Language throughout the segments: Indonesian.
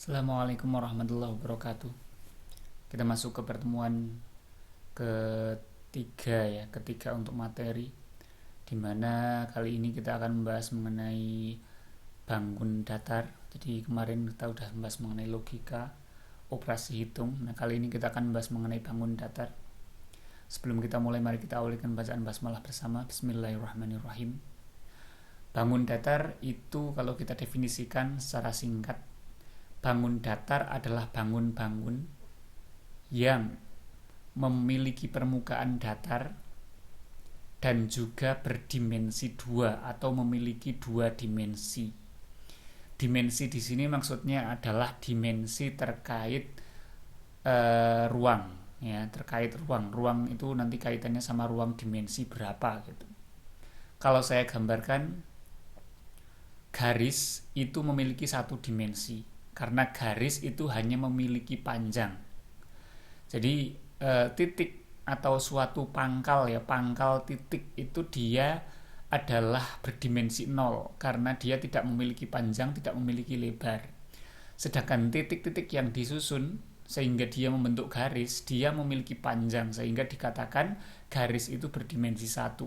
Assalamualaikum warahmatullahi wabarakatuh. Kita masuk ke pertemuan ketiga ya, ketiga untuk materi, dimana kali ini kita akan membahas mengenai bangun datar. Jadi kemarin kita udah membahas mengenai logika, operasi hitung. Nah, kali ini kita akan membahas mengenai bangun datar. Sebelum kita mulai, mari kita awalikan bacaan basmalah bersama. Bismillahirrahmanirrahim. Bangun datar itu kalau kita definisikan secara singkat, bangun datar adalah bangun-bangun yang memiliki permukaan datar dan juga berdimensi dua atau memiliki dua dimensi. Dimensi di sini maksudnya adalah dimensi terkait ruang, ya, terkait ruang. Ruang itu nanti kaitannya sama ruang dimensi berapa gitu. Kalau saya gambarkan, garis itu memiliki satu dimensi, karena garis itu hanya memiliki panjang. Jadi titik atau suatu pangkal ya, pangkal titik itu dia adalah berdimensi 0 karena dia tidak memiliki panjang, tidak memiliki lebar. Sedangkan titik-titik yang disusun sehingga dia membentuk garis, dia memiliki panjang sehingga dikatakan garis itu berdimensi 1.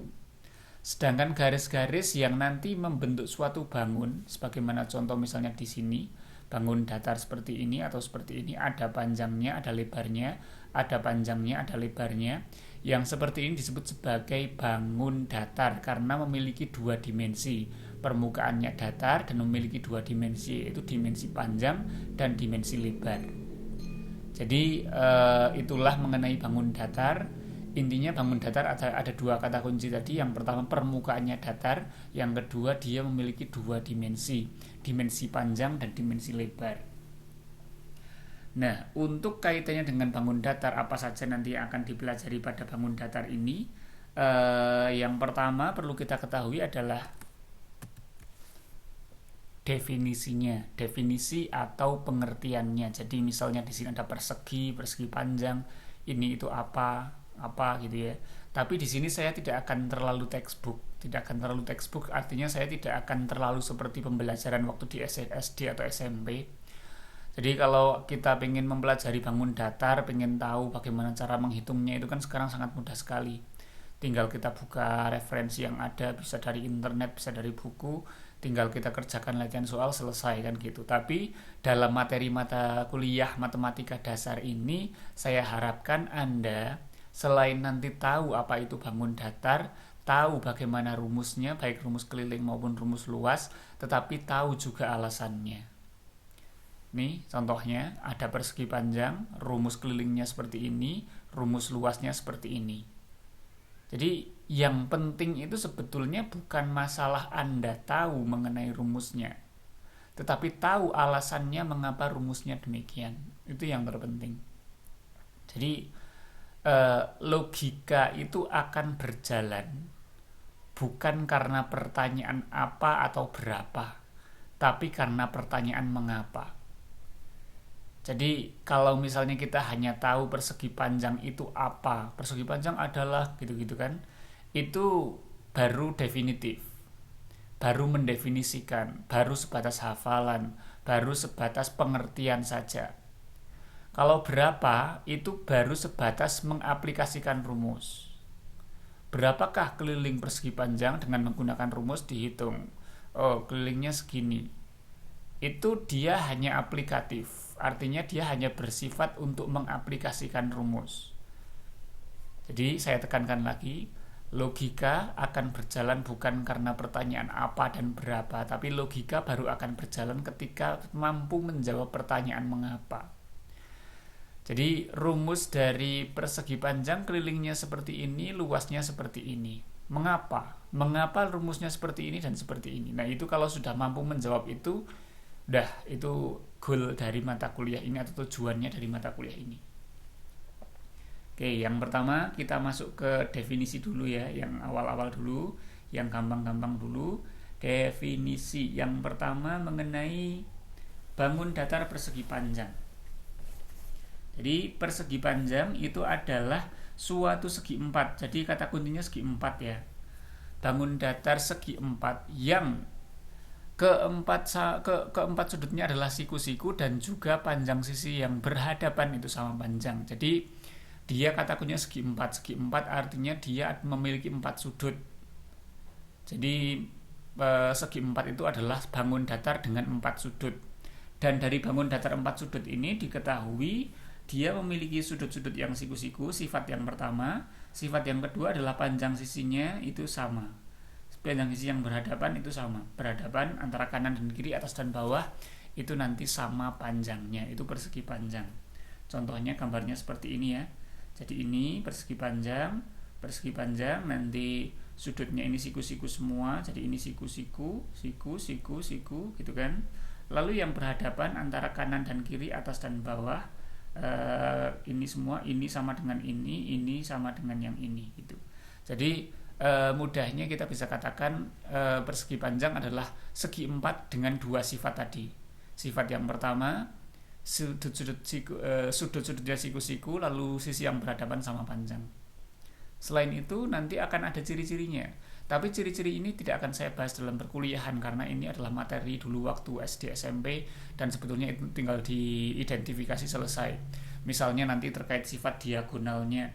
Sedangkan garis-garis yang nanti membentuk suatu bangun, sebagaimana contoh misalnya di sini, bangun datar seperti ini atau seperti ini, ada panjangnya, ada lebarnya, ada panjangnya, ada lebarnya. Yang seperti ini disebut sebagai bangun datar karena memiliki dua dimensi. Permukaannya datar dan memiliki dua dimensi, yaitu dimensi panjang dan dimensi lebar. Jadi itulah mengenai bangun datar. Intinya bangun datar ada dua kata kunci tadi. Yang pertama permukaannya datar, yang kedua dia memiliki dua dimensi, dimensi panjang dan dimensi lebar. Nah, untuk kaitannya dengan bangun datar, apa saja nanti yang akan dipelajari pada bangun datar ini? Yang pertama perlu kita ketahui adalah definisinya, definisi atau pengertiannya. Jadi misalnya di sini ada persegi, persegi panjang, ini itu apa gitu ya. Tapi di sini saya tidak akan terlalu textbook, artinya saya tidak akan terlalu seperti pembelajaran waktu di SD atau SMP. Jadi kalau kita pengen mempelajari bangun datar, pengen tahu bagaimana cara menghitungnya, itu kan sekarang sangat mudah sekali. Tinggal kita buka referensi yang ada, bisa dari internet, bisa dari buku, tinggal kita kerjakan latihan soal, selesai kan gitu. Tapi dalam materi mata kuliah matematika dasar ini, saya harapkan Anda selain nanti tahu apa itu bangun datar, tahu bagaimana rumusnya, baik rumus keliling maupun rumus luas, tetapi tahu juga alasannya. Nih contohnya, ada persegi panjang, rumus kelilingnya seperti ini, rumus luasnya seperti ini. Jadi yang penting itu sebetulnya bukan masalah Anda tahu mengenai rumusnya, tetapi tahu alasannya mengapa rumusnya demikian. Itu yang terpenting. Jadi logika itu akan berjalan bukan karena pertanyaan apa atau berapa, tapi karena pertanyaan mengapa. Jadi kalau misalnya kita hanya tahu persegi panjang itu apa, persegi panjang adalah gitu-gitu kan, itu baru definitif, baru mendefinisikan, baru sebatas hafalan, baru sebatas pengertian saja. Kalau berapa itu baru sebatas mengaplikasikan rumus. Berapakah keliling persegi panjang dengan menggunakan rumus dihitung? Oh, kelilingnya segini. Itu dia hanya aplikatif, artinya dia hanya bersifat untuk mengaplikasikan rumus. Jadi saya tekankan lagi, logika akan berjalan bukan karena pertanyaan apa dan berapa, tapi logika baru akan berjalan ketika mampu menjawab pertanyaan mengapa. Jadi rumus dari persegi panjang kelilingnya seperti ini, luasnya seperti ini. Mengapa? Mengapa rumusnya seperti ini dan seperti ini? Nah, itu kalau sudah mampu menjawab itu, dah itu goal dari mata kuliah ini atau tujuannya dari mata kuliah ini. Oke, yang pertama kita masuk ke definisi dulu ya, yang awal-awal dulu, yang gampang-gampang dulu. Definisi yang pertama mengenai bangun datar persegi panjang. Jadi persegi panjang itu adalah suatu segi empat. Jadi kata kuncinya segi empat ya. Bangun datar segi empat yang Keempat sudutnya adalah siku-siku dan juga panjang sisi yang berhadapan itu sama panjang. Jadi dia kata kuncinya segi empat. Segi empat artinya dia memiliki 4 sudut. Jadi segi empat itu adalah bangun datar dengan 4 sudut. Dan dari bangun datar 4 sudut ini diketahui dia memiliki sudut-sudut yang siku-siku, sifat yang pertama. Sifat yang kedua adalah panjang sisinya itu sama. Panjang sisi yang berhadapan itu sama. Berhadapan antara kanan dan kiri, atas dan bawah itu nanti sama panjangnya. Itu persegi panjang. Contohnya gambarnya seperti ini ya. Jadi ini persegi panjang nanti sudutnya ini siku-siku semua. Jadi ini siku-siku gitu kan. Lalu yang berhadapan antara kanan dan kiri, atas dan bawah, ini semua, ini sama dengan ini sama dengan yang ini gitu. Jadi mudahnya kita bisa katakan persegi panjang adalah segi empat dengan 2 sifat tadi. Sifat yang pertama sudut-sudutnya siku-siku, lalu sisi yang berhadapan sama panjang. Selain itu nanti akan ada ciri-cirinya. Tapi ciri-ciri ini tidak akan saya bahas dalam perkuliahan karena ini adalah materi dulu waktu SD SMP dan sebetulnya itu tinggal diidentifikasi selesai. Misalnya nanti terkait sifat diagonalnya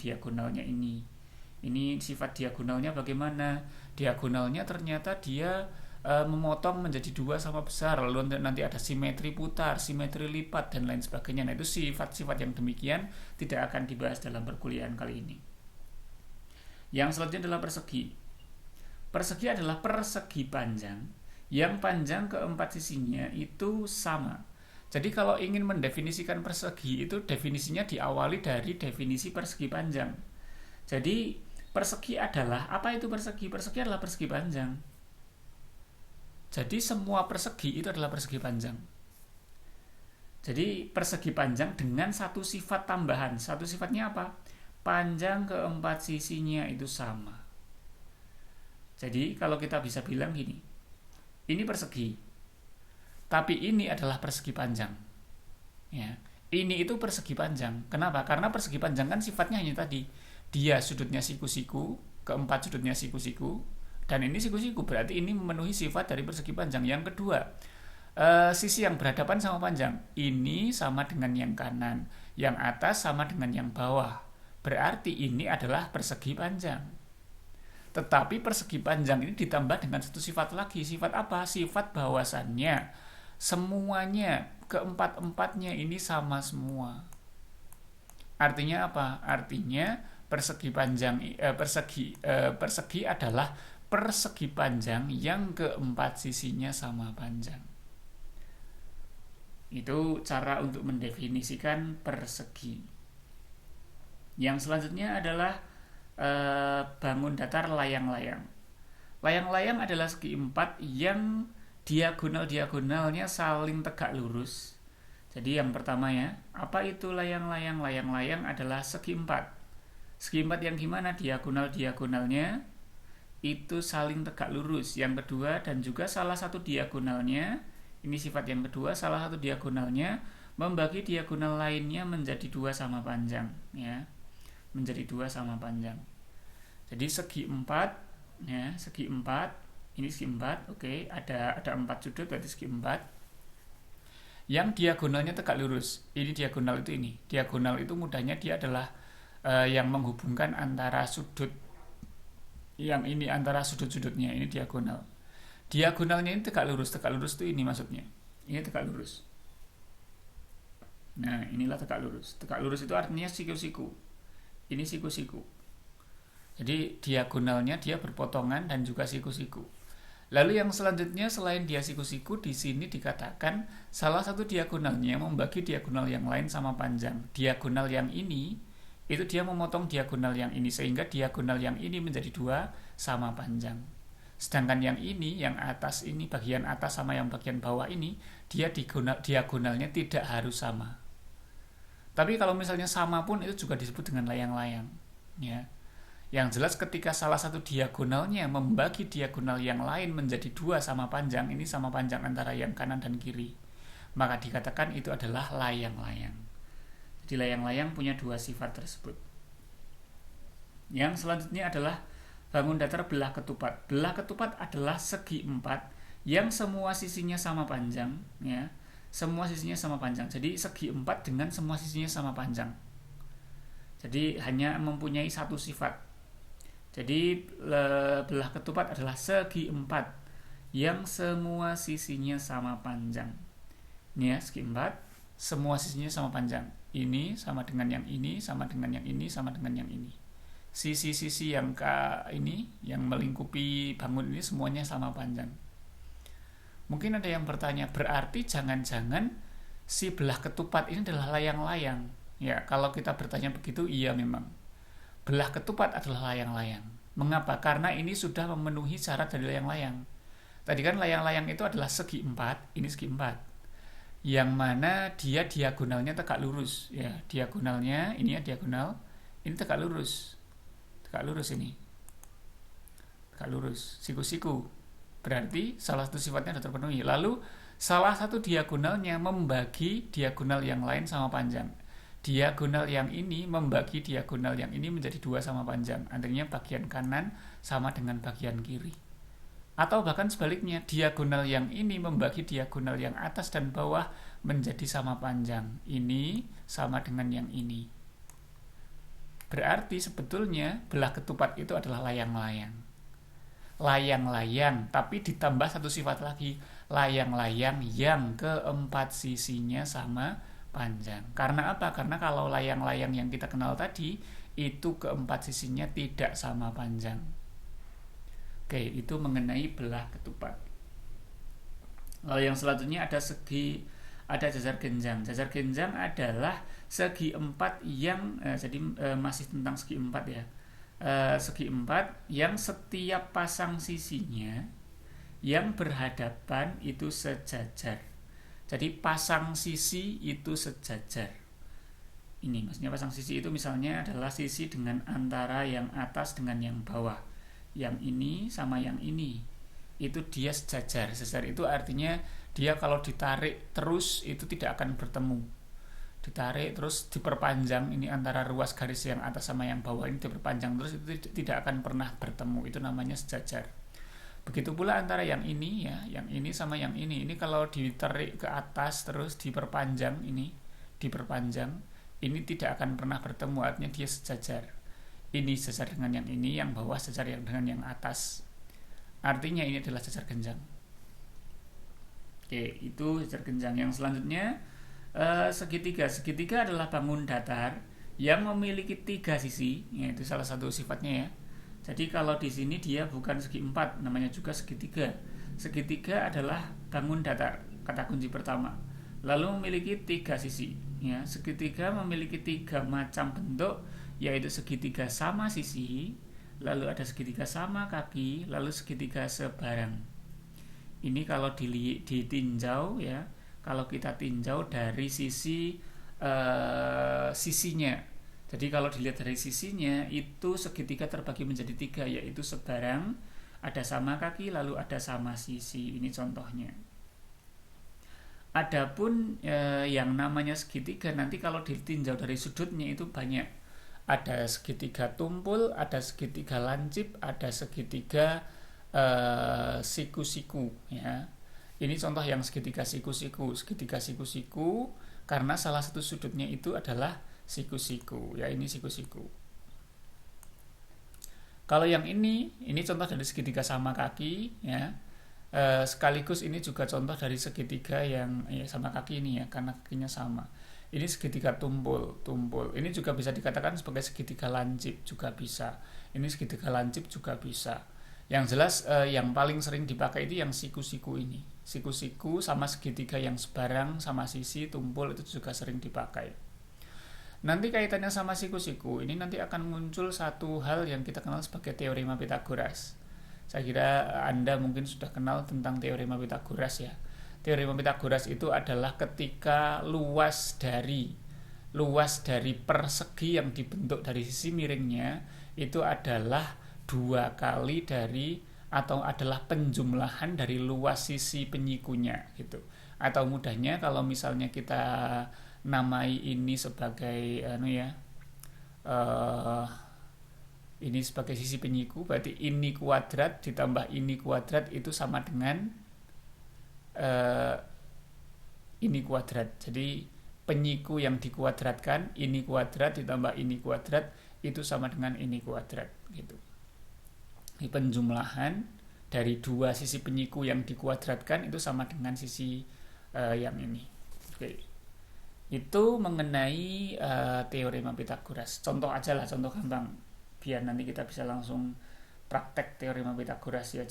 ini sifat diagonalnya bagaimana? Diagonalnya ternyata dia memotong menjadi 2 sama besar, lalu nanti ada simetri putar, simetri lipat dan lain sebagainya. Nah, itu sifat-sifat yang demikian tidak akan dibahas dalam perkuliahan kali ini. Yang selanjutnya adalah persegi. Persegi adalah persegi panjang yang panjang keempat sisinya itu sama. Jadi kalau ingin mendefinisikan persegi itu definisinya diawali dari definisi persegi panjang. Jadi persegi adalah, apa itu persegi? Persegi adalah persegi panjang. Jadi semua persegi itu adalah persegi panjang. Jadi persegi panjang dengan 1 sifat tambahan. 1 sifatnya apa? Panjang keempat sisinya itu sama. Jadi kalau kita bisa bilang gini, ini persegi, tapi ini adalah persegi panjang. Ya, ini itu persegi panjang. Kenapa? Karena persegi panjang kan sifatnya hanya tadi, dia sudutnya siku-siku, keempat sudutnya siku-siku, dan ini siku-siku, berarti ini memenuhi sifat dari persegi panjang. Yang kedua, sisi yang berhadapan sama panjang, ini sama dengan yang kanan, yang atas sama dengan yang bawah, berarti ini adalah persegi panjang. Tetapi persegi panjang ini ditambah dengan 1 sifat lagi. Sifat apa? Sifat bahwasannya semuanya, keempat-empatnya ini sama semua. Artinya apa? Artinya persegi panjang persegi adalah persegi panjang yang keempat sisinya sama panjang. Itu cara untuk mendefinisikan persegi. Yang selanjutnya adalah bangun datar layang-layang. Layang-layang adalah segi empat yang diagonal-diagonalnya saling tegak lurus. Jadi yang pertama ya, apa itu layang-layang? Layang-layang adalah segi empat. Segi empat yang gimana? Diagonal-diagonalnya itu saling tegak lurus. Yang kedua, dan juga salah satu diagonalnya, ini sifat yang kedua, salah satu diagonalnya membagi diagonal lainnya menjadi 2 sama panjang, ya. Menjadi 2 sama panjang. Jadi segi empat, ya, segi empat, ini segi empat, oke, ada 4 sudut, berarti segi empat. Yang diagonalnya tegak lurus, ini diagonal itu ini. Diagonal itu mudahnya dia adalah yang menghubungkan antara sudut, yang ini antara sudut-sudutnya, ini diagonal. Diagonalnya ini tegak lurus itu ini maksudnya. Ini tegak lurus. Nah, inilah tegak lurus. Tegak lurus itu artinya siku-siku. Ini siku-siku. Jadi diagonalnya dia berpotongan dan juga siku-siku. Lalu yang selanjutnya selain dia siku-siku, di sini dikatakan salah satu diagonalnya membagi diagonal yang lain sama panjang. Diagonal yang ini itu dia memotong diagonal yang ini sehingga diagonal yang ini menjadi 2 sama panjang. Sedangkan yang ini, yang atas ini, bagian atas sama yang bagian bawah ini, dia diagonalnya tidak harus sama. Tapi kalau misalnya sama pun itu juga disebut dengan layang-layang, ya. Yang jelas ketika salah satu diagonalnya membagi diagonal yang lain menjadi 2 sama panjang, ini sama panjang antara yang kanan dan kiri, maka dikatakan itu adalah layang-layang. Jadi layang-layang punya 2 sifat tersebut. Yang selanjutnya adalah bangun datar belah ketupat. Belah ketupat adalah segi empat yang semua sisinya sama panjang, ya. Semua sisinya sama panjang. Jadi segi 4 dengan semua sisinya sama panjang. Jadi hanya mempunyai satu sifat. Jadi belah ketupat adalah segi 4 yang semua sisinya sama panjang. Ini ya, segi 4, semua sisinya sama panjang. Ini sama dengan yang ini, sama dengan yang ini, sama dengan yang ini. Sisi-sisi yang ini, yang melingkupi bangun ini semuanya sama panjang. Mungkin ada yang bertanya, berarti jangan-jangan si belah ketupat ini adalah layang-layang. Ya, kalau kita bertanya begitu, iya memang. Belah ketupat adalah layang-layang. Mengapa? Karena ini sudah memenuhi syarat dari layang-layang. Tadi kan layang-layang itu adalah segi 4, ini segi 4. Yang mana dia diagonalnya tegak lurus. Ya, diagonalnya, ini ya diagonal, ini tegak lurus. Tegak lurus ini. Tegak lurus, siku-siku. Berarti salah satu sifatnya sudah terpenuhi. Lalu salah satu diagonalnya membagi diagonal yang lain sama panjang. Diagonal yang ini membagi diagonal yang ini menjadi 2 sama panjang. Artinya bagian kanan sama dengan bagian kiri. Atau bahkan sebaliknya, diagonal yang ini membagi diagonal yang atas dan bawah menjadi sama panjang. Ini sama dengan yang ini. Berarti sebetulnya belah ketupat itu adalah layang-layang. Layang-layang, tapi ditambah satu sifat lagi, layang-layang yang keempat sisinya sama panjang. Karena apa? Karena kalau layang-layang yang kita kenal tadi itu keempat sisinya tidak sama panjang. Oke, itu mengenai belah ketupat. Lalu yang selanjutnya ada jajar genjang. Jajar genjang adalah segi 4 yang masih tentang segi 4 ya. Segi 4 yang setiap pasang sisinya yang berhadapan itu sejajar. Jadi pasang sisi itu sejajar. Ini maksudnya pasang sisi itu misalnya adalah sisi dengan antara yang atas dengan yang bawah. Yang ini sama yang ini. Itu dia sejajar. Sejajar itu artinya dia kalau ditarik terus itu tidak akan bertemu. Ditarik terus diperpanjang, ini antara ruas garis yang atas sama yang bawah ini diperpanjang terus, itu tidak akan pernah bertemu. Itu namanya sejajar. Begitu pula antara yang ini ya, yang ini sama yang ini kalau ditarik ke atas terus diperpanjang, ini diperpanjang, ini tidak akan pernah bertemu. Artinya dia sejajar. Ini sejajar dengan yang ini, yang bawah sejajar dengan yang atas. Artinya ini adalah jajar genjang. Oke, itu jajar genjang. Yang selanjutnya segitiga. Segitiga adalah bangun datar yang memiliki 3 sisi, yaitu salah satu sifatnya ya. Jadi kalau di sini dia bukan segi 4, namanya juga segitiga. Segitiga adalah bangun datar, kata kunci pertama. Lalu memiliki 3 sisi. Ya, segitiga memiliki 3 macam bentuk, yaitu segitiga sama sisi, lalu ada segitiga sama kaki, lalu segitiga sebarang. Ini kalau ditinjau ya. Kalau kita tinjau dari sisi sisinya, jadi kalau dilihat dari sisinya itu segitiga terbagi menjadi 3, yaitu sebarang, ada sama kaki, lalu ada sama sisi. Ini contohnya. Adapun yang namanya segitiga nanti kalau ditinjau dari sudutnya itu banyak. Ada segitiga tumpul, ada segitiga lancip, ada segitiga siku-siku ya. Ini contoh yang segitiga siku-siku. Segitiga siku-siku karena salah satu sudutnya itu adalah siku-siku. Ya, ini siku-siku. Kalau yang ini contoh dari segitiga sama kaki ya. Sekaligus ini juga contoh dari segitiga yang ya, sama kaki ini ya, karena kakinya sama. Ini segitiga tumpul. Ini juga bisa dikatakan sebagai segitiga lancip juga bisa. Ini segitiga lancip juga bisa. Yang jelas yang paling sering dipakai itu yang siku-siku ini. Siku-siku sama segitiga yang sebarang sama sisi tumpul itu juga sering dipakai. Nanti kaitannya sama siku-siku ini nanti akan muncul satu hal yang kita kenal sebagai teorema Pythagoras. Saya kira Anda mungkin sudah kenal tentang teorema Pythagoras ya. Teorema Pythagoras itu adalah ketika luas dari persegi yang dibentuk dari sisi miringnya itu adalah 2 kali dari atau adalah penjumlahan dari luas sisi penyikunya gitu. Atau mudahnya kalau misalnya kita namai ini sebagai ini sebagai sisi penyiku, berarti ini kuadrat ditambah ini kuadrat itu sama dengan eh, ini kuadrat. Jadi penyiku yang dikuadratkan, ini kuadrat ditambah ini kuadrat, itu sama dengan ini kuadrat gitu. Di penjumlahan dari dua sisi penyiku yang dikuadratkan itu sama dengan sisi yang ini. Oke. Itu mengenai teorema Pitagoras. Contoh aja lah, contoh gampang, biar nanti kita bisa langsung praktek teorema Pitagoras ya.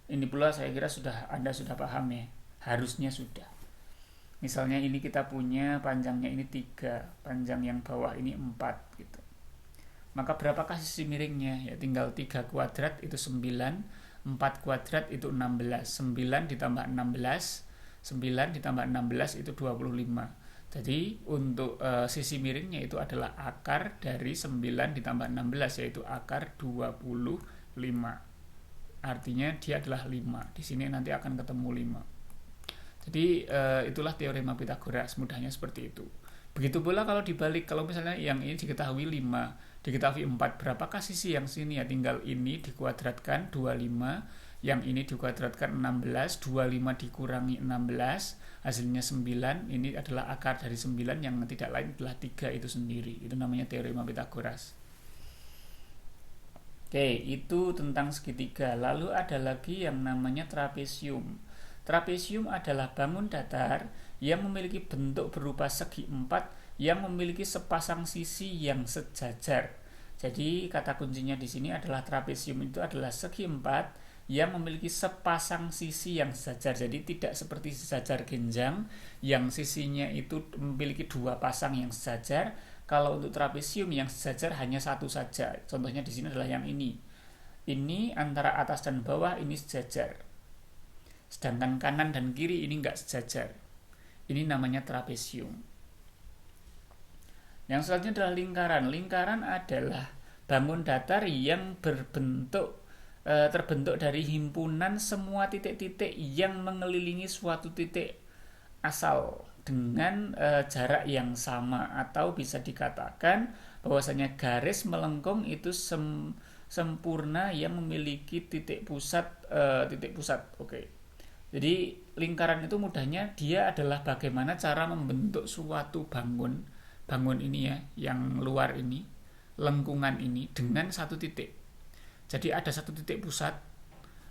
Ini pula saya kira Anda sudah paham ya, harusnya sudah. Misalnya ini kita punya panjangnya ini 3, panjang yang bawah ini 4 gitu. Maka berapakah sisi miringnya? Ya tinggal 3 kuadrat itu 9, 4 kuadrat itu 16, 9 ditambah 16, 9 ditambah 16 itu 25. Jadi untuk sisi miringnya itu adalah akar dari 9 ditambah 16, yaitu akar 25. Artinya dia adalah 5. Di sini nanti akan ketemu 5. Jadi itulah teorema Pitagoras, mudahnya seperti itu. Begitu pula kalau dibalik, kalau misalnya yang ini diketahui 5, diketahui 4, berapakah sisi yang sini? Ya tinggal ini dikuadratkan 25, yang ini dikuadratkan 16, 25 dikurangi 16, hasilnya 9, ini adalah akar dari 9 yang tidak lain adalah 3 itu sendiri. Itu namanya teorema Pitagoras. Oke, itu tentang segitiga. Lalu ada lagi yang namanya trapesium. Trapesium adalah bangun datar yang memiliki bentuk berupa segi 4 yang memiliki sepasang sisi yang sejajar. Jadi kata kuncinya di sini adalah trapesium itu adalah segi 4 yang memiliki sepasang sisi yang sejajar. Jadi tidak seperti sejajar genjang yang sisinya itu memiliki 2 pasang yang sejajar. Kalau untuk trapesium yang sejajar hanya 1 saja. Contohnya di sini adalah yang ini. Ini antara atas dan bawah ini sejajar. Sedangkan kanan dan kiri ini enggak sejajar. Ini namanya trapesium. Yang selanjutnya adalah lingkaran. Lingkaran adalah bangun datar yang terbentuk dari himpunan semua titik-titik yang mengelilingi suatu titik asal dengan jarak yang sama, atau bisa dikatakan bahwasanya garis melengkung itu sempurna yang memiliki titik pusat. Oke. Jadi lingkaran itu mudahnya dia adalah bagaimana cara membentuk suatu bangun ini ya, yang luar ini, lengkungan ini dengan satu titik. Jadi ada satu titik pusat,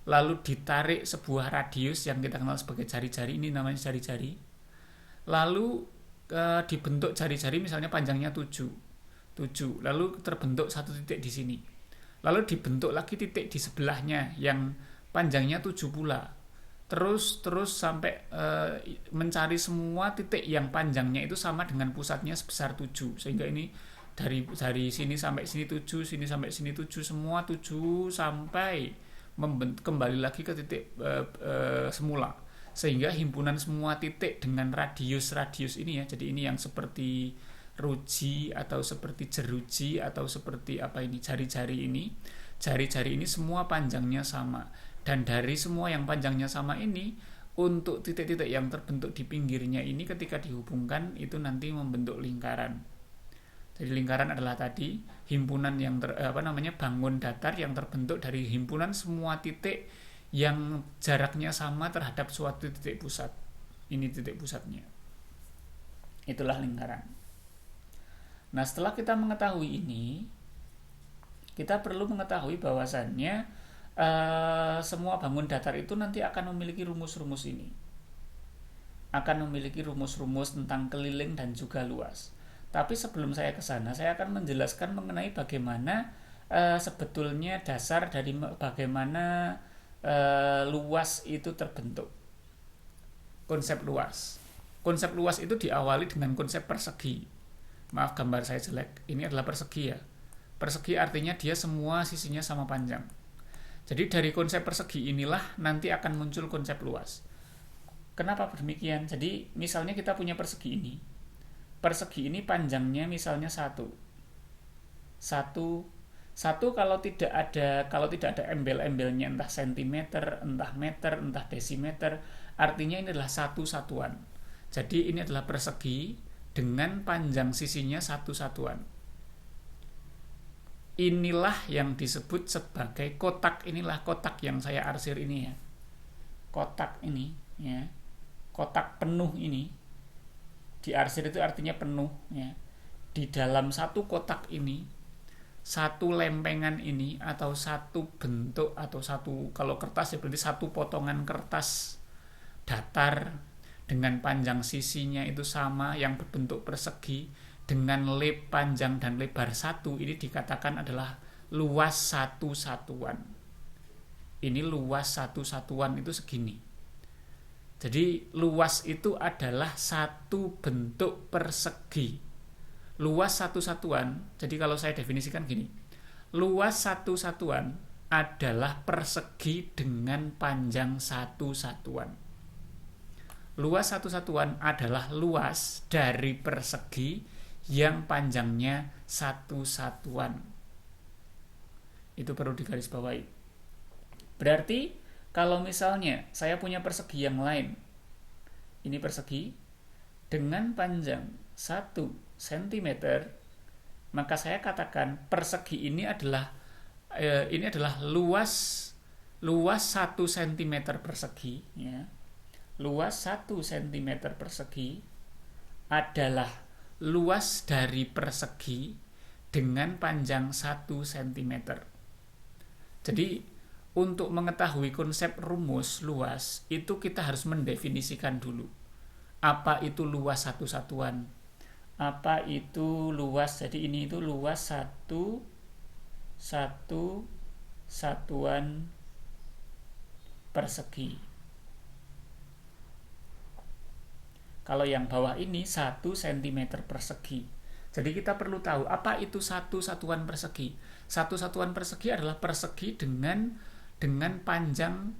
lalu ditarik sebuah radius yang kita kenal sebagai jari-jari, ini namanya jari-jari. Lalu dibentuk jari-jari misalnya panjangnya 7, lalu terbentuk satu titik di sini. Lalu dibentuk lagi titik di sebelahnya yang panjangnya 7 pula. Terus sampai mencari semua titik yang panjangnya itu sama dengan pusatnya sebesar 7, sehingga ini dari sini sampai sini 7, sini sampai sini 7, semua 7 sampai kembali lagi ke titik semula, sehingga himpunan semua titik dengan radius ini ya. Jadi ini yang seperti ruji atau seperti jeruji atau seperti apa ini, jari-jari ini semua panjangnya sama. Dan dari semua yang panjangnya sama ini, untuk titik-titik yang terbentuk di pinggirnya ini ketika dihubungkan itu nanti membentuk lingkaran. Jadi lingkaran adalah tadi himpunan yang bangun datar yang terbentuk dari himpunan semua titik yang jaraknya sama terhadap suatu titik pusat. Ini titik pusatnya. Itulah lingkaran. Nah, setelah kita mengetahui ini, kita perlu mengetahui bahwasannya semua bangun datar itu nanti akan memiliki rumus-rumus ini. Akan memiliki rumus-rumus tentang keliling dan juga luas. Tapi sebelum saya ke sana, saya akan menjelaskan mengenai bagaimana sebetulnya dasar dari bagaimana luas itu terbentuk. Konsep luas. Konsep luas itu diawali dengan konsep persegi. Maaf gambar saya jelek. Ini adalah persegi ya. Persegi artinya dia semua sisinya sama panjang. Jadi dari konsep persegi inilah nanti akan muncul konsep luas. Kenapa demikian? Jadi misalnya kita punya persegi ini. Persegi ini panjangnya misalnya 1 kalau tidak ada embel-embelnya, entah sentimeter, entah meter, entah desimeter, artinya ini adalah satu satuan. Jadi ini adalah persegi dengan panjang sisinya 1 satuan. Inilah yang disebut sebagai kotak. Inilah kotak yang saya arsir ini ya. Kotak ini ya. Kotak penuh ini, diarsir itu artinya penuh, ya. Di dalam satu kotak ini, satu lempengan ini, atau satu bentuk, atau satu, kalau kertas ya berarti satu potongan kertas datar dengan panjang sisinya itu sama, yang berbentuk persegi, dengan panjang dan lebar satu, ini dikatakan adalah luas satu satuan. Ini luas satu satuan itu segini. Jadi luas itu adalah satu bentuk persegi. Luas satu satuan, jadi kalau saya definisikan gini, luas satu satuan adalah persegi dengan panjang satu satuan. Luas satu satuan adalah luas dari persegi yang panjangnya satu satuan. Itu perlu digarisbawahi. Berarti kalau misalnya saya punya persegi yang lain, ini persegi dengan panjang 1 cm, maka saya katakan persegi ini adalah luas 1 cm persegi, ya. Luas 1 cm persegi adalah luas dari persegi dengan panjang 1 cm. Jadi untuk mengetahui konsep rumus luas, itu kita harus mendefinisikan dulu. Apa itu luas satu satuan? Apa itu luas? Jadi ini itu luas satu satuan persegi. Kalau yang bawah ini 1 cm persegi. Jadi kita perlu tahu apa itu satu satuan persegi. Satu satuan persegi adalah persegi dengan panjang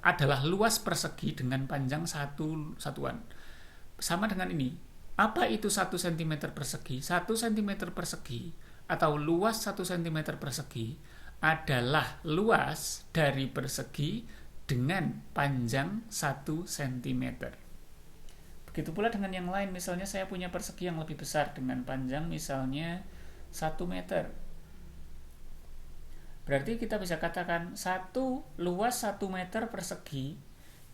adalah luas persegi dengan panjang satu satuan. Sama dengan ini. Apa itu 1 cm persegi? 1 cm persegi atau luas 1 cm persegi adalah luas dari persegi dengan panjang 1 cm. Begitu pula dengan yang lain, misalnya saya punya persegi yang lebih besar dengan panjang misalnya 1 meter. Berarti kita bisa katakan luas 1 meter persegi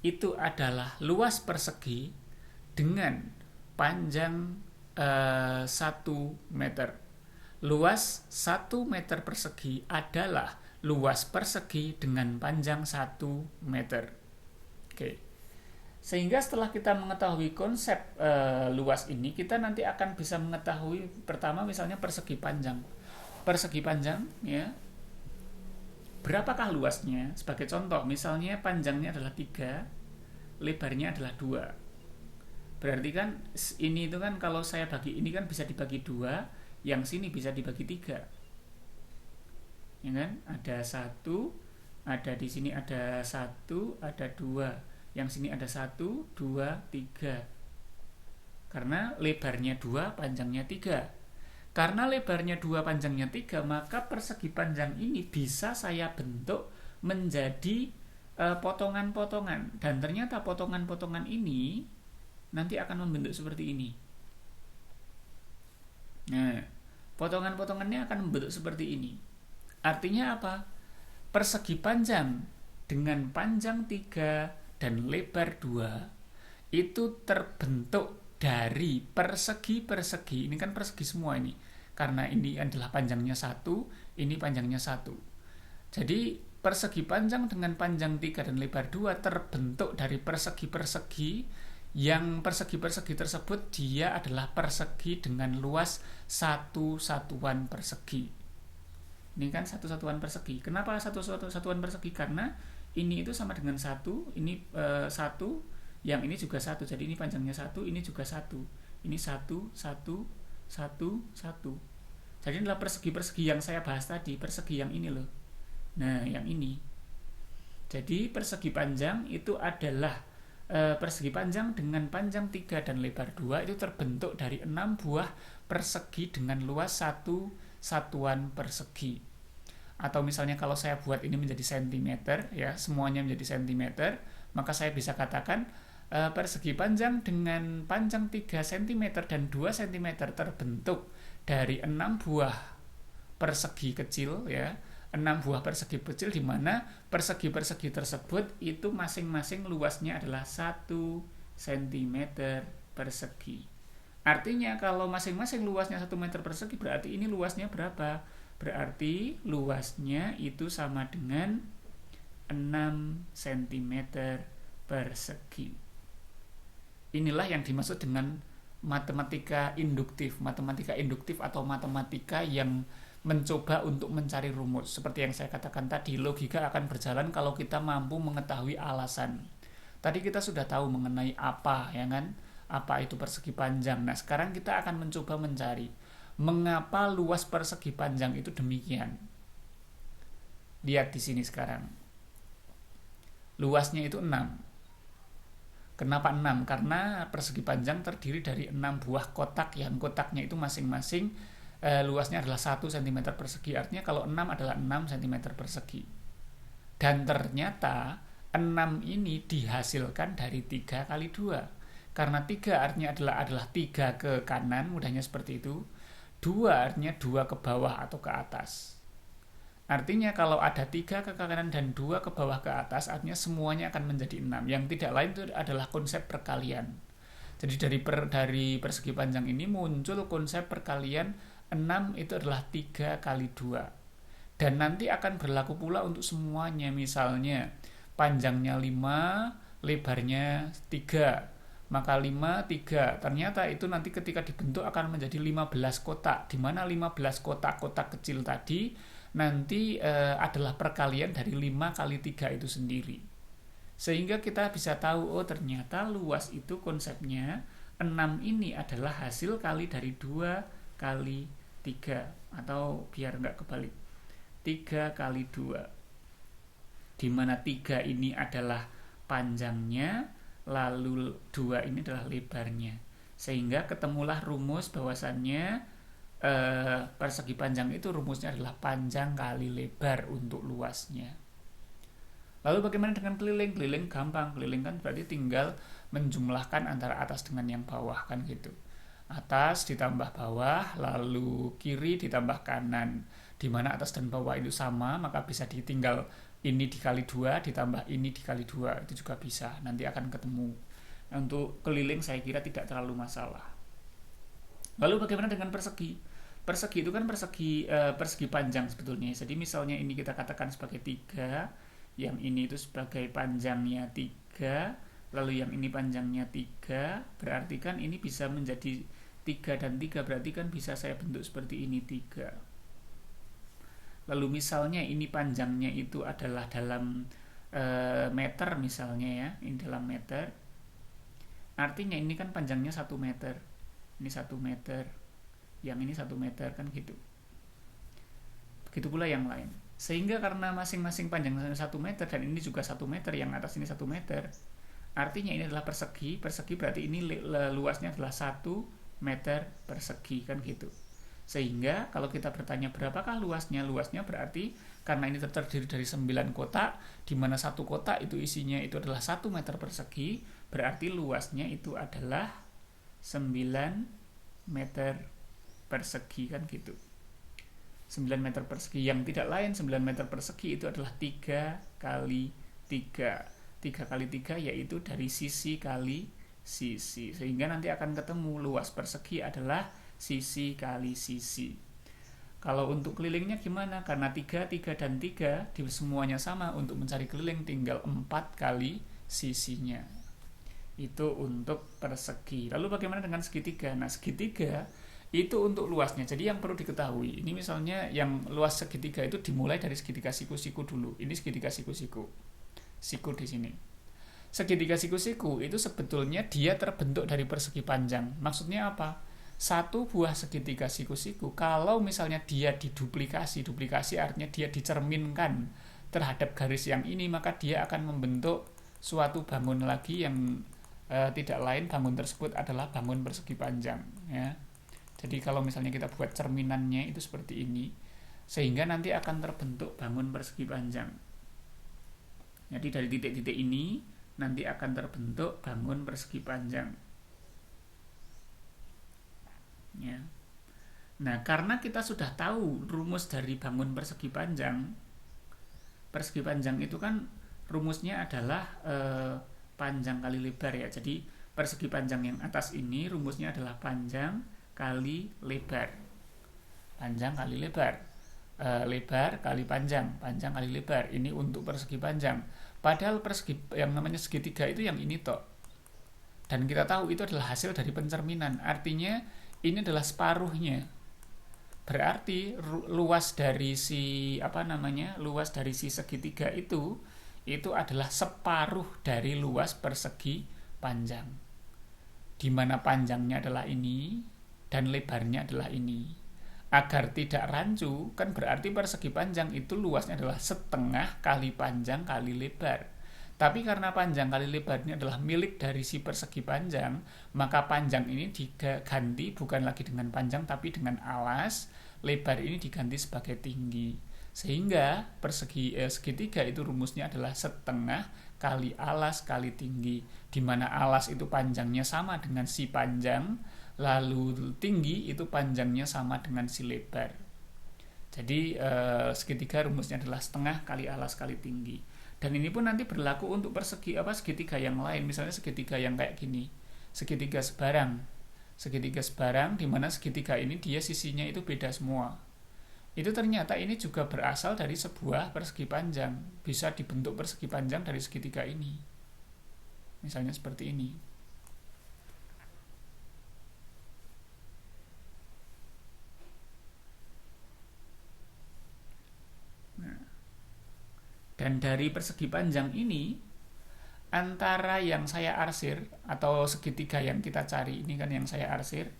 itu adalah luas persegi dengan panjang 1 meter. Luas 1 meter persegi adalah luas persegi dengan panjang 1 meter. Oke. Sehingga setelah kita mengetahui konsep luas ini, kita nanti akan bisa mengetahui pertama misalnya persegi panjang. Persegi panjang, ya. Berapakah luasnya? Sebagai contoh, misalnya panjangnya adalah 3, lebarnya adalah 2. Berarti kan ini itu kan kalau saya bagi ini kan bisa dibagi 2, yang sini bisa dibagi 3. Ya kan? Ada 1, ada di sini ada 1, ada 2. Yang sini ada 1, 2, 3. Karena lebarnya 2, panjangnya 3. Karena lebarnya 2, panjangnya 3, maka persegi panjang ini bisa saya bentuk menjadi potongan-potongan. Dan ternyata potongan-potongan ini nanti akan membentuk seperti ini. Nah, potongan-potongannya akan membentuk seperti ini. Artinya apa? Persegi panjang dengan panjang 3 dan lebar 2 itu terbentuk dari persegi-persegi. Ini kan persegi semua ini. Karena ini adalah panjangnya 1, ini panjangnya 1. Jadi persegi panjang dengan panjang 3 dan lebar 2 terbentuk dari persegi-persegi, yang persegi-persegi tersebut dia adalah persegi dengan luas 1 satuan persegi. Ini kan 1 satuan persegi. Kenapa 1 satuan persegi? Karena ini itu sama dengan 1, ini 1, yang ini juga 1. Jadi ini panjangnya 1, ini juga 1. Ini 1, 1, 1, 1. Jadi inilah persegi-persegi yang saya bahas tadi, persegi yang ini loh. Nah, yang ini. Jadi persegi panjang itu adalah persegi panjang dengan panjang 3 dan lebar 2 itu terbentuk dari 6 buah persegi dengan luas 1 satuan persegi. Atau misalnya kalau saya buat ini menjadi sentimeter, ya, semuanya menjadi sentimeter, maka saya bisa katakan persegi panjang dengan panjang 3 cm dan 2 cm terbentuk dari 6 buah persegi kecil, ya, 6 buah persegi kecil, di mana persegi-persegi tersebut itu masing-masing luasnya adalah 1 cm persegi. Artinya kalau masing-masing luasnya 1 meter persegi, berarti ini luasnya berapa? Berarti luasnya itu sama dengan 6 cm persegi. Inilah yang dimaksud dengan matematika induktif. Matematika induktif atau matematika yang mencoba untuk mencari rumus. Seperti yang saya katakan tadi, logika akan berjalan kalau kita mampu mengetahui alasan. Tadi kita sudah tahu mengenai apa, ya kan? Apa itu persegi panjang. Nah, sekarang kita akan mencoba mencari mengapa luas persegi panjang itu demikian. Lihat di sini sekarang. Luasnya itu 6. Kenapa 6? Karena persegi panjang terdiri dari 6 buah kotak, yang kotaknya itu masing-masing luasnya adalah 1 cm persegi. Artinya kalau 6 adalah 6 cm persegi. Dan ternyata 6 ini dihasilkan dari 3 kali 2. Karena 3 artinya adalah 3 ke kanan, mudahnya seperti itu. 2 artinya 2 ke bawah atau ke atas. Artinya kalau ada 3 ke kanan dan 2 ke bawah ke atas, artinya semuanya akan menjadi 6. Yang tidak lain itu adalah konsep perkalian. Jadi dari persegi panjang ini muncul konsep perkalian 6 itu adalah 3 kali 2. Dan nanti akan berlaku pula untuk semuanya. Misalnya panjangnya 5, lebarnya 3. Maka 5, 3. Ternyata itu nanti ketika dibentuk akan menjadi 15 kotak. Di mana 15 kotak-kotak kecil tadi nanti adalah perkalian dari 5 kali 3 itu sendiri. Sehingga kita bisa tahu, oh ternyata luas itu konsepnya 6 ini adalah hasil kali dari 2 kali 3, atau biar nggak kebalik, 3 kali 2, di mana 3 ini adalah panjangnya, lalu 2 ini adalah lebarnya. Sehingga ketemulah rumus bahwasannya persegi panjang itu rumusnya adalah panjang kali lebar untuk luasnya. Lalu bagaimana dengan keliling? Keliling gampang, keliling kan berarti tinggal menjumlahkan antara atas dengan yang bawah, kan gitu. Atas ditambah bawah, lalu kiri ditambah kanan. Di mana atas dan bawah itu sama, maka bisa ditinggal ini dikali 2 ditambah ini dikali 2, itu juga bisa. Nanti akan ketemu. Untuk keliling saya kira tidak terlalu masalah. Lalu bagaimana dengan persegi? Persegi itu kan persegi panjang sebetulnya. Jadi misalnya ini kita katakan sebagai 3, yang ini itu sebagai panjangnya 3, lalu yang ini panjangnya 3, berarti kan ini bisa menjadi 3 dan 3, berarti kan bisa saya bentuk seperti ini 3. Lalu misalnya ini panjangnya itu adalah dalam meter misalnya ya, ini dalam meter. Artinya ini kan panjangnya 1 meter. Ini 1 meter. Yang ini 1 meter, kan gitu. Begitu pula yang lain. Sehingga karena masing-masing panjangnya 1 meter dan ini juga 1 meter, yang atas ini 1 meter. Artinya ini adalah persegi. Persegi berarti ini luasnya adalah 1 meter persegi, kan gitu. Sehingga kalau kita bertanya berapakah luasnya? Luasnya berarti karena ini terdiri dari 9 kotak, di mana satu kotak itu isinya itu adalah 1 meter persegi, berarti luasnya itu adalah 9 meter persegi, kan gitu. 9 meter persegi, yang tidak lain 9 meter persegi itu adalah 3 kali 3. 3 kali 3 yaitu dari sisi kali sisi. Sehingga nanti akan ketemu luas persegi adalah sisi kali sisi. Kalau untuk kelilingnya gimana? Karena 3, 3, dan 3 di semuanya sama, untuk mencari keliling tinggal 4 kali sisinya. Itu untuk persegi. Lalu bagaimana dengan segitiga? Nah, segitiga itu untuk luasnya. Jadi yang perlu diketahui, ini misalnya yang luas segitiga itu dimulai dari segitiga siku-siku dulu. Ini segitiga siku-siku. Siku di sini. Segitiga siku-siku itu sebetulnya dia terbentuk dari persegi panjang. Maksudnya apa? Satu buah segitiga siku-siku, kalau misalnya dia diduplikasi, duplikasi artinya dia dicerminkan terhadap garis yang ini, maka dia akan membentuk suatu bangun lagi yang tidak lain, bangun tersebut adalah bangun persegi panjang, ya. Jadi kalau misalnya kita buat cerminannya itu seperti ini, sehingga nanti akan terbentuk bangun persegi panjang. Jadi dari titik-titik ini nanti akan terbentuk bangun persegi panjang. Ya. Nah, karena kita sudah tahu rumus dari bangun persegi panjang itu kan rumusnya adalah panjang kali lebar ya. Jadi persegi panjang yang atas ini rumusnya adalah panjang kali lebar. Panjang kali lebar. Lebar kali panjang, panjang kali lebar. Ini untuk persegi panjang. Padahal persegi yang namanya segitiga itu yang ini tok. Dan kita tahu itu adalah hasil dari pencerminan. Artinya ini adalah separuhnya. Berarti luas dari luas dari si segitiga itu adalah separuh dari luas persegi panjang. Di mana panjangnya adalah ini dan lebarnya adalah ini. Agar tidak rancu, kan berarti persegi panjang itu luasnya adalah setengah kali panjang kali lebar. Tapi karena panjang kali lebar ini adalah milik dari si persegi panjang, maka panjang ini diganti bukan lagi dengan panjang tapi dengan alas, lebar ini diganti sebagai tinggi. Sehingga segitiga itu rumusnya adalah setengah kali alas kali tinggi, di mana alas itu panjangnya sama dengan si panjang, lalu tinggi itu panjangnya sama dengan si lebar. Jadi segitiga rumusnya adalah setengah kali alas kali tinggi. Dan ini pun nanti berlaku untuk segitiga yang lain. Misalnya segitiga yang kayak gini, segitiga sebarang. Segitiga sebarang di mana segitiga ini dia sisinya itu beda semua. Itu ternyata ini juga berasal dari sebuah persegi panjang. Bisa dibentuk persegi panjang dari segitiga ini. Misalnya seperti ini. Dan dari persegi panjang ini, antara yang saya arsir atau segitiga yang kita cari ini kan yang saya arsir,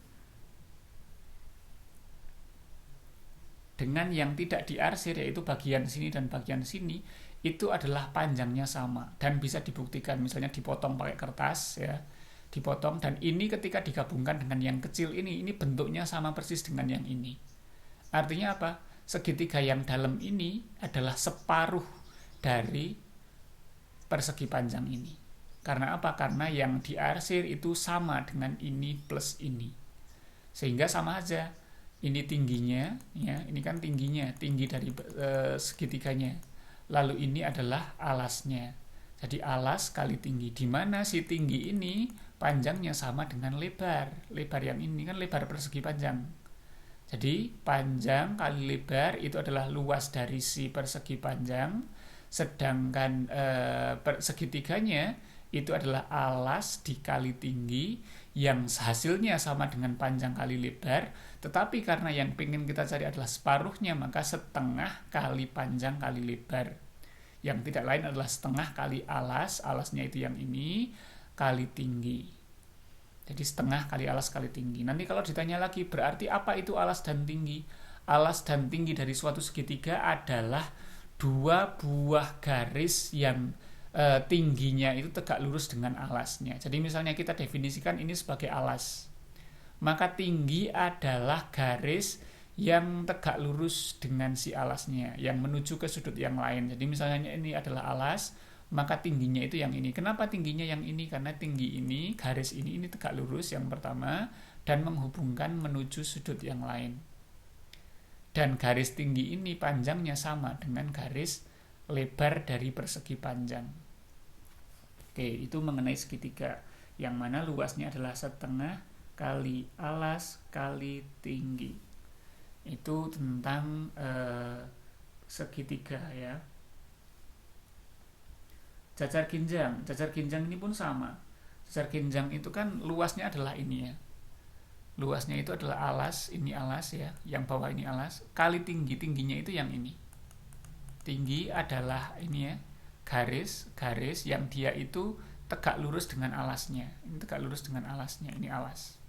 dengan yang tidak diarsir yaitu bagian sini dan bagian sini, itu adalah panjangnya sama dan bisa dibuktikan. Misalnya dipotong pakai kertas ya, dipotong, dan ini ketika digabungkan dengan yang kecil ini bentuknya sama persis dengan yang ini. Artinya apa? Segitiga yang dalam ini adalah separuh dari persegi panjang ini. Karena apa? Karena yang diarsir itu sama dengan ini plus ini. Sehingga sama aja. Ini tingginya, ya, ini kan tingginya, tinggi dari segitiganya. Lalu ini adalah alasnya. Jadi alas kali tinggi. Di mana si tinggi ini panjangnya sama dengan lebar. Lebar yang ini kan lebar persegi panjang. Jadi panjang kali lebar itu adalah luas dari si persegi panjang. Sedangkan segitiganya itu adalah alas dikali tinggi yang hasilnya sama dengan panjang kali lebar, tetapi karena yang pengen kita cari adalah separuhnya, maka setengah kali panjang kali lebar, yang tidak lain adalah setengah kali alasnya itu yang ini, kali tinggi. Jadi setengah kali alas kali tinggi. Nanti kalau ditanya lagi, berarti apa itu alas dan tinggi? Alas dan tinggi dari suatu segitiga adalah dua buah garis yang tingginya itu tegak lurus dengan alasnya. Jadi misalnya kita definisikan ini sebagai alas, maka tinggi adalah garis yang tegak lurus dengan si alasnya, yang menuju ke sudut yang lain. Jadi misalnya ini adalah alas, maka tingginya itu yang ini. Kenapa tingginya yang ini? Karena tinggi ini, garis ini tegak lurus yang pertama dan menghubungkan menuju sudut yang lain. Dan garis tinggi ini panjangnya sama dengan garis lebar dari persegi panjang. Oke, itu mengenai segitiga, yang mana luasnya adalah setengah kali alas kali tinggi. Itu tentang segitiga ya. Cacar ginjang ini pun sama. Cacar ginjang itu kan luasnya adalah ini ya. Luasnya itu adalah alas, ini alas ya, yang bawah ini alas, kali tingginya itu yang ini. Tinggi adalah ini ya, garis yang dia itu tegak lurus dengan alasnya. Ini tegak lurus dengan alasnya, ini alas.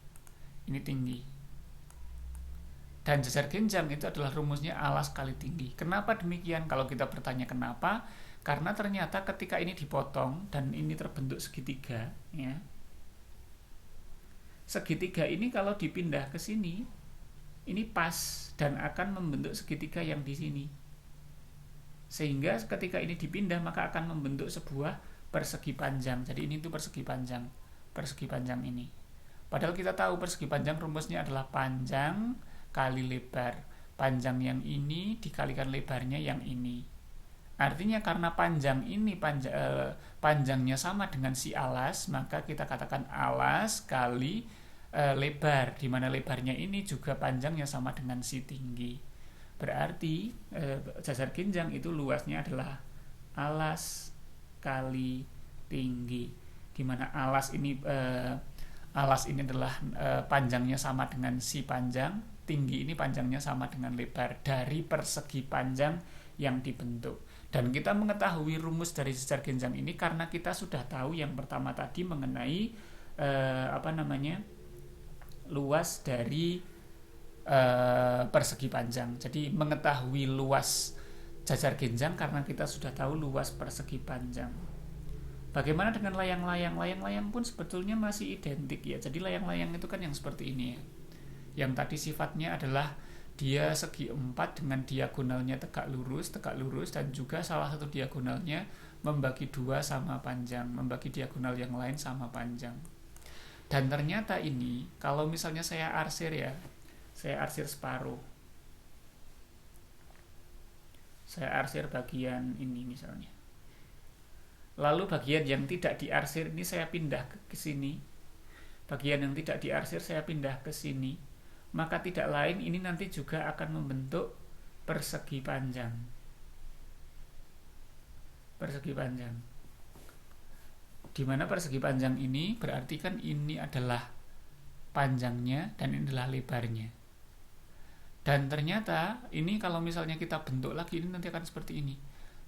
Ini tinggi. Dan cacar ginjang itu adalah rumusnya alas kali tinggi. Kenapa demikian? Kalau kita bertanya kenapa? Karena ternyata ketika ini dipotong dan ini terbentuk segitiga ya. Segitiga ini kalau dipindah ke sini, ini pas dan akan membentuk segitiga yang di sini. Sehingga ketika ini dipindah maka akan membentuk sebuah persegi panjang. Jadi ini tuh persegi panjang ini. Padahal kita tahu persegi panjang rumusnya adalah panjang kali lebar panjang yang ini dikalikan lebarnya yang ini. Artinya karena panjangnya sama dengan si alas, maka kita katakan alas kali lebar, di mana lebarnya ini juga panjangnya sama dengan si tinggi. Berarti dasar genjang itu luasnya adalah alas kali tinggi, di mana alas ini adalah panjangnya sama dengan si panjang, tinggi ini panjangnya sama dengan lebar dari persegi panjang yang dibentuk. Dan kita mengetahui rumus dari sejar genjang ini karena kita sudah tahu yang pertama tadi mengenai luas dari persegi panjang. Jadi mengetahui luas jajar genjang karena kita sudah tahu luas persegi panjang. Bagaimana dengan layang-layang? Layang-layang pun sebetulnya masih identik ya. Jadi layang-layang itu kan yang seperti ini ya. Yang tadi sifatnya adalah dia segi 4 dengan diagonalnya tegak lurus, dan juga salah satu diagonalnya membagi 2 sama panjang, membagi diagonal yang lain sama panjang. Dan ternyata ini, kalau misalnya saya arsir ya, saya arsir separuh. Saya arsir bagian ini misalnya. Lalu bagian yang tidak diarsir ini saya pindah ke sini. Bagian yang tidak diarsir saya pindah ke sini. Maka tidak lain ini nanti juga akan membentuk persegi panjang. Persegi panjang. Di mana persegi panjang ini berarti kan ini adalah panjangnya dan ini adalah lebarnya. Dan ternyata ini kalau misalnya kita bentuk lagi ini nanti akan seperti ini.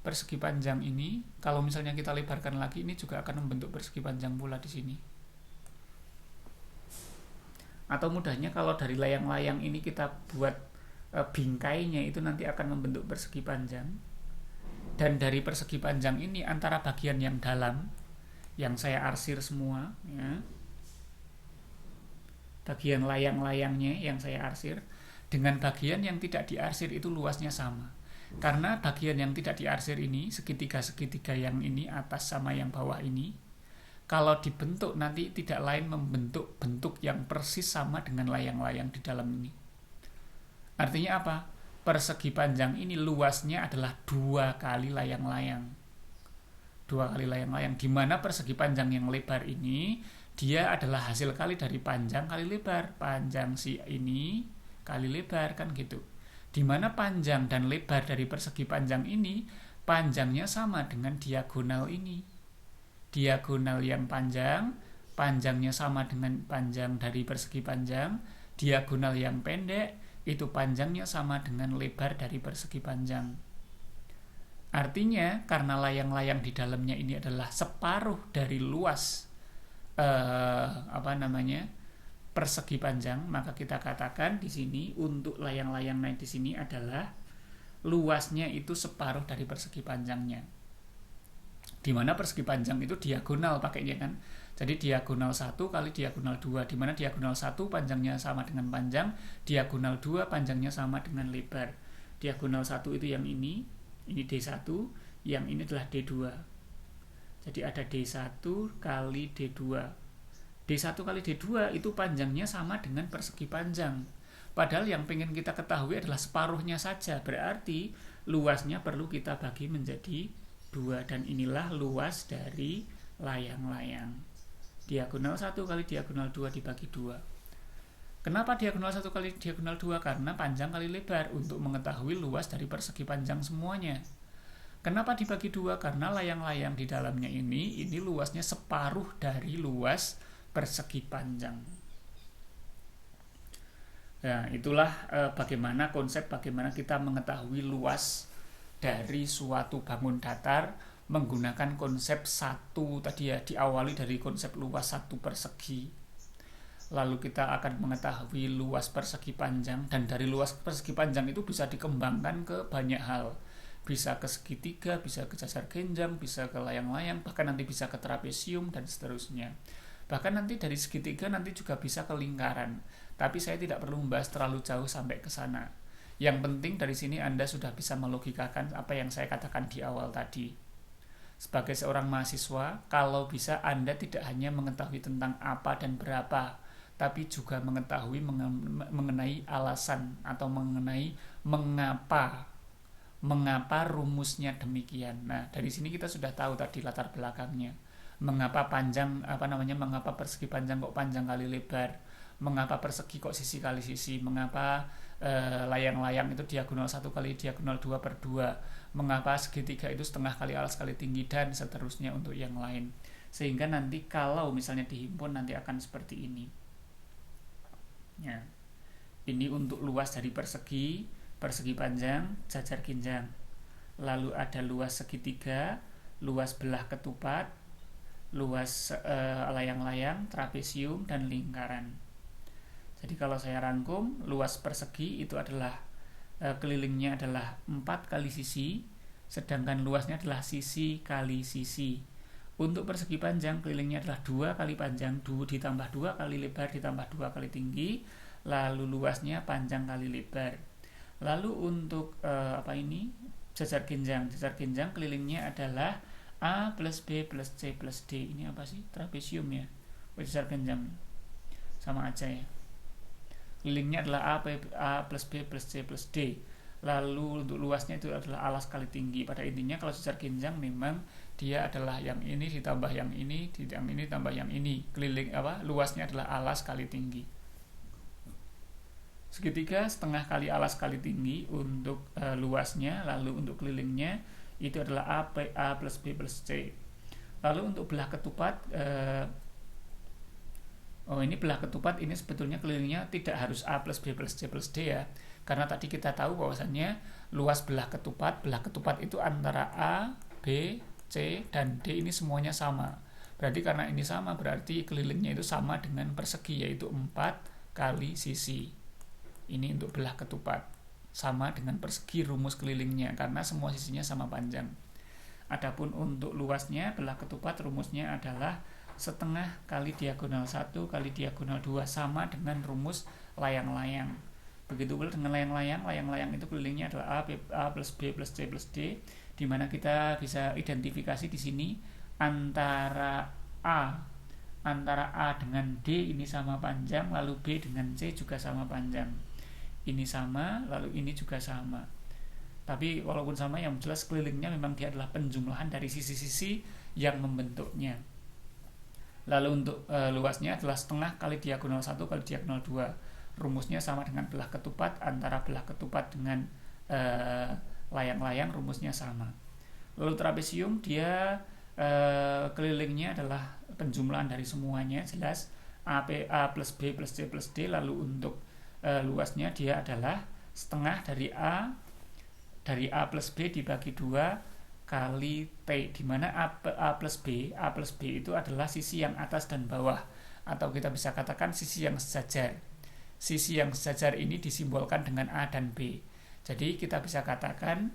Persegi panjang ini kalau misalnya kita lebarkan lagi ini juga akan membentuk persegi panjang pula di sini. Atau mudahnya kalau dari layang-layang ini kita buat bingkainya itu nanti akan membentuk persegi panjang. Dan dari persegi panjang ini antara bagian yang dalam yang saya arsir semua ya, bagian layang-layangnya yang saya arsir dengan bagian yang tidak diarsir itu luasnya sama. Karena bagian yang tidak diarsir ini, segitiga-segitiga yang ini atas sama yang bawah ini, kalau dibentuk nanti tidak lain membentuk bentuk yang persis sama dengan layang-layang di dalam ini. Artinya apa? Persegi panjang ini luasnya adalah 2 kali layang-layang. 2 kali layang-layang, di mana persegi panjang yang lebar ini dia adalah hasil kali dari panjang kali lebar. Panjang si ini kali lebar kan gitu. Di mana panjang dan lebar dari persegi panjang ini panjangnya sama dengan diagonal ini. Diagonal yang panjang, panjangnya sama dengan panjang dari persegi panjang. Diagonal yang pendek, itu panjangnya sama dengan lebar dari persegi panjang. Artinya karena layang-layang di dalamnya ini adalah separuh dari luas persegi panjang, maka kita katakan di sini untuk layang-layang naik di sini adalah luasnya itu separuh dari persegi panjangnya. Di mana persegi panjang itu diagonal pakainya kan. Jadi diagonal 1 kali diagonal 2, di mana diagonal 1 panjangnya sama dengan panjang, diagonal 2 panjangnya sama dengan lebar. Diagonal 1 itu yang ini D1, yang ini adalah D2. Jadi ada D1 kali D2. D1 kali D2 itu panjangnya sama dengan persegi panjang. Padahal yang pengen kita ketahui adalah separuhnya saja. Berarti luasnya perlu kita bagi menjadi 2. Dan inilah luas dari layang-layang. Diagonal 1 kali diagonal 2 dibagi 2. Kenapa diagonal 1 kali diagonal 2? Karena panjang kali lebar untuk mengetahui luas dari persegi panjang semuanya. Kenapa dibagi 2? Karena layang-layang di dalamnya ini luasnya separuh dari luas persegi panjang. Nah, itulah bagaimana kita mengetahui luas dari suatu bangun datar menggunakan konsep satu tadi ya, diawali dari konsep luas satu persegi. Lalu kita akan mengetahui luas persegi panjang, dan dari luas persegi panjang itu bisa dikembangkan ke banyak hal. Bisa ke segitiga, bisa ke dasar genjang, bisa ke layang-layang, bahkan nanti bisa ke trapesium dan seterusnya. Bahkan nanti dari segitiga nanti juga bisa ke lingkaran. Tapi saya tidak perlu membahas terlalu jauh sampai ke sana. Yang penting dari sini Anda sudah bisa melogikakan apa yang saya katakan di awal tadi. Sebagai seorang mahasiswa, kalau bisa Anda tidak hanya mengetahui tentang apa dan berapa, tapi juga mengetahui mengenai alasan atau mengenai mengapa rumusnya demikian. Nah, dari sini kita sudah tahu tadi latar belakangnya. Mengapa mengapa persegi panjang kok panjang kali lebar? Mengapa persegi kok sisi kali sisi? Mengapa layang-layang itu diagonal 1 kali diagonal 2/2? Mengapa segitiga itu setengah kali alas kali tinggi, dan seterusnya untuk yang lain. Sehingga nanti kalau misalnya dihimpun nanti akan seperti ini. Ya. Ini untuk luas dari persegi panjang, jajar ginjang. Lalu ada luas segitiga, luas belah ketupat, luas layang-layang, trapesium, dan lingkaran. Jadi kalau saya rangkum, luas persegi itu adalah kelilingnya adalah 4 kali sisi, sedangkan luasnya adalah sisi kali sisi. Untuk persegi panjang, kelilingnya adalah 2 kali panjang, ditambah 2 kali lebar, ditambah 2 kali tinggi, lalu luasnya panjang kali lebar. Lalu untuk jajar ginjang kelilingnya adalah A plus B plus C plus D. Ini apa sih? Trapesium ya. Jajar ginjang sama aja ya. Kelilingnya adalah A plus B plus C plus D. Lalu untuk luasnya itu adalah alas kali tinggi. Pada intinya kalau jajar ginjang memang dia adalah yang ini ditambah yang ini ditambah yang ini. Luasnya adalah alas kali tinggi. Segitiga setengah kali alas kali tinggi untuk luasnya. Lalu untuk kelilingnya itu adalah A plus B plus C. Lalu untuk belah ketupat, ini belah ketupat ini sebetulnya kelilingnya tidak harus A plus B plus C plus D ya. Karena tadi kita tahu bahwasannya luas belah ketupat itu antara A, B, C, dan D ini semuanya sama. Berarti karena ini sama, berarti kelilingnya itu sama dengan persegi, yaitu 4 kali sisi. Ini untuk belah ketupat. Sama dengan persegi rumus kelilingnya, karena semua sisinya sama panjang. Adapun untuk luasnya, belah ketupat rumusnya adalah setengah kali diagonal 1 kali diagonal 2, sama dengan rumus layang-layang. Begitu pula dengan layang-layang itu kelilingnya adalah A plus B plus C plus D, di mana kita bisa identifikasi di sini antara A dengan D ini sama panjang, lalu B dengan C juga sama panjang. Ini sama, lalu ini juga sama. Tapi walaupun sama, yang jelas kelilingnya memang dia adalah penjumlahan dari sisi-sisi yang membentuknya. Lalu untuk luasnya adalah setengah kali diagonal 1 kali diagonal 2. Rumusnya sama dengan belah ketupat, antara belah ketupat dengan layang-layang rumusnya sama. Lalu trapesium dia kelilingnya adalah penjumlahan dari semuanya, jelas A plus B plus C plus D. Lalu untuk luasnya dia adalah setengah dari A plus B dibagi 2 kali T, di mana A plus B itu adalah sisi yang atas dan bawah, atau kita bisa katakan sisi yang sejajar. Sisi yang sejajar ini disimbolkan dengan A dan B. Jadi kita bisa katakan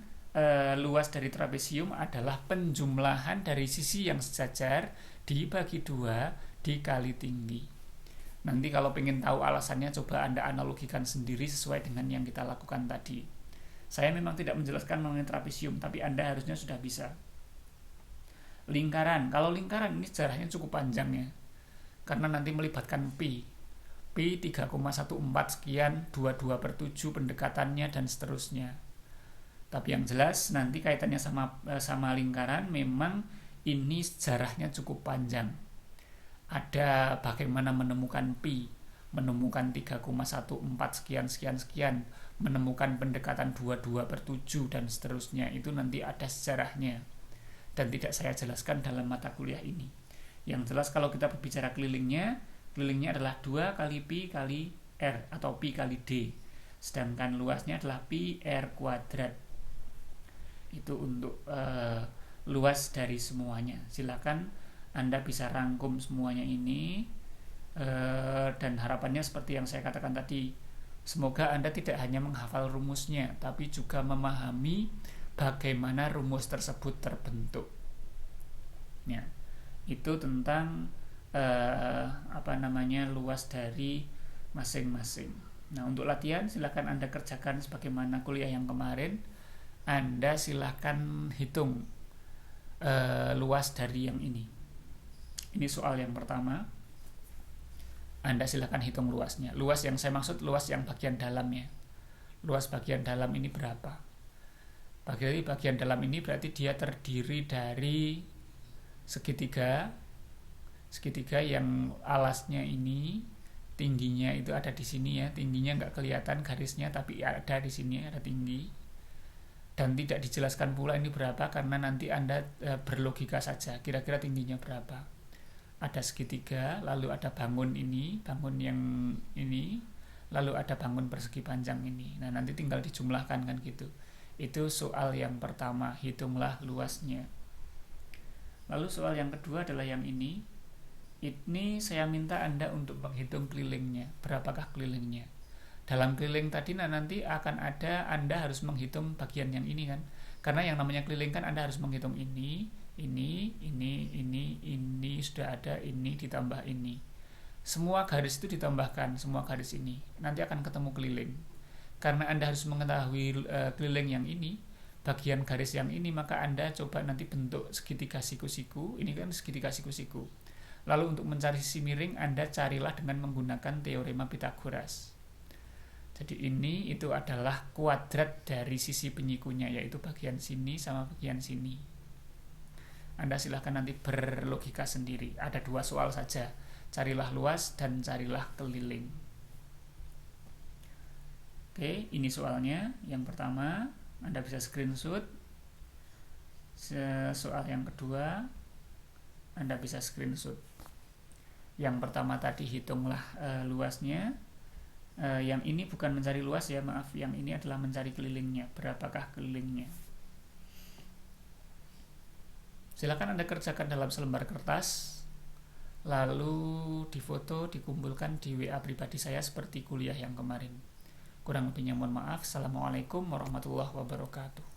luas dari trapesium adalah penjumlahan dari sisi yang sejajar dibagi 2 dikali tinggi. Nanti kalau ingin tahu alasannya, coba Anda analogikan sendiri sesuai dengan yang kita lakukan tadi. Saya memang tidak menjelaskan mengenai trapesium, tapi Anda harusnya sudah bisa. Lingkaran, kalau lingkaran ini sejarahnya cukup panjang ya, karena nanti melibatkan pi 3,14 sekian, 22/7 pendekatannya, dan seterusnya. Tapi yang jelas nanti kaitannya sama lingkaran, memang ini sejarahnya cukup panjang. Ada bagaimana menemukan pi, menemukan 3,14 sekian, menemukan pendekatan 22/7 dan seterusnya. Itu nanti ada sejarahnya, dan tidak saya jelaskan dalam mata kuliah ini. Yang jelas kalau kita berbicara kelilingnya adalah 2 kali pi kali r atau pi kali d, sedangkan luasnya adalah pi r kuadrat. Itu untuk luas dari semuanya. Silakan Anda bisa rangkum semuanya ini, dan harapannya seperti yang saya katakan tadi, semoga Anda tidak hanya menghafal rumusnya, tapi juga memahami bagaimana rumus tersebut terbentuk. Ya, itu tentang luas dari masing-masing. Nah, untuk latihan silakan Anda kerjakan sebagaimana kuliah yang kemarin. Anda silakan hitung luas dari yang ini. Ini soal yang pertama. Anda silakan hitung luasnya. Luas yang saya maksud luas yang bagian dalamnya. Luas bagian dalam ini berapa? Bagian dalam ini berarti dia terdiri dari segitiga yang alasnya ini tingginya itu ada di sini ya, tingginya nggak kelihatan garisnya tapi ada di sini, ada tinggi, dan tidak dijelaskan pula ini berapa karena nanti Anda berlogika saja kira-kira tingginya berapa. Ada segitiga, lalu ada bangun yang ini, lalu ada bangun persegi panjang ini. Nah, nanti tinggal dijumlahkan kan gitu. Itu soal yang pertama, hitunglah luasnya. Lalu soal yang kedua adalah yang ini. Ini saya minta Anda untuk menghitung kelilingnya. Berapakah kelilingnya? Dalam keliling tadi nanti akan ada, Anda harus menghitung bagian yang ini kan. Karena yang namanya keliling kan Anda harus menghitung ini sudah ada, ini ditambah ini. Semua garis itu ditambahkan, semua garis ini. Nanti akan ketemu keliling. Karena Anda harus mengetahui keliling yang ini, bagian garis yang ini, maka Anda coba nanti bentuk segitiga siku-siku. Ini kan segitiga siku-siku. Lalu untuk mencari sisi miring, Anda carilah dengan menggunakan teorema Pythagoras. Jadi ini itu adalah kuadrat dari sisi penyikunya, yaitu bagian sini sama bagian sini. Anda silahkan nanti berlogika sendiri. Ada 2 soal saja. Carilah luas dan carilah keliling. Oke, ini soalnya. Yang pertama, Anda bisa screenshot. Soal yang kedua, Anda bisa screenshot. Yang pertama tadi hitunglah luasnya. Yang ini bukan mencari luas ya, maaf. Yang ini adalah mencari kelilingnya. Berapakah kelilingnya? Silakan Anda kerjakan dalam selembar kertas, lalu difoto, dikumpulkan di WA pribadi saya seperti kuliah yang kemarin. Kurang lebihnya mohon maaf. Assalamualaikum warahmatullahi wabarakatuh.